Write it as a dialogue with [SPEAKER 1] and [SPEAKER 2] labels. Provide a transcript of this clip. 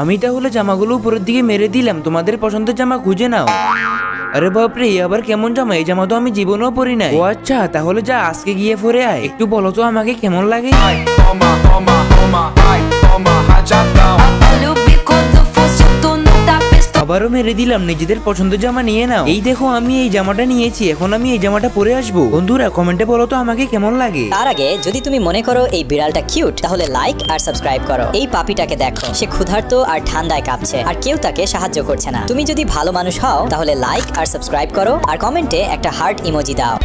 [SPEAKER 1] আমি তাহলে জামাগুলো উপরের দিকে মেরে দিলাম, তোমাদের পছন্দের জামা খুঁজে নাও। আরে বাপরে, আবার কেমন জামা? এই জামা তো আমি জীবনেও পরি নাই। ও আচ্ছা, তাহলে যা আজকে গিয়ে পরে আয়। একটু বলো তো আমাকে কেমন লাগে? আবারও মেরে দিলাম, নিজেদের পছন্দের জামা নিয়ে নাও। এই দেখো আমি এই জামাটা নিয়েছি, এখন আমি এই জামাটা পরে আসবো। বন্ধুরা কমেন্টে বলো তো আমাকে কেমন লাগে।
[SPEAKER 2] তার আগে যদি তুমি মনে করো এই বিড়ালটা কিউট, তাহলে লাইক আর সাবস্ক্রাইব করো। এই পাপিটাকে দেখো, সে ক্ষুধার্ত আর ঠান্ডায় কাঁপছে, আর কেউ তাকে সাহায্য করছে না। তুমি যদি ভালো মানুষ হও তাহলে লাইক আর সাবস্ক্রাইব করো আর কমেন্টে একটা হার্ট ইমোজি দাও।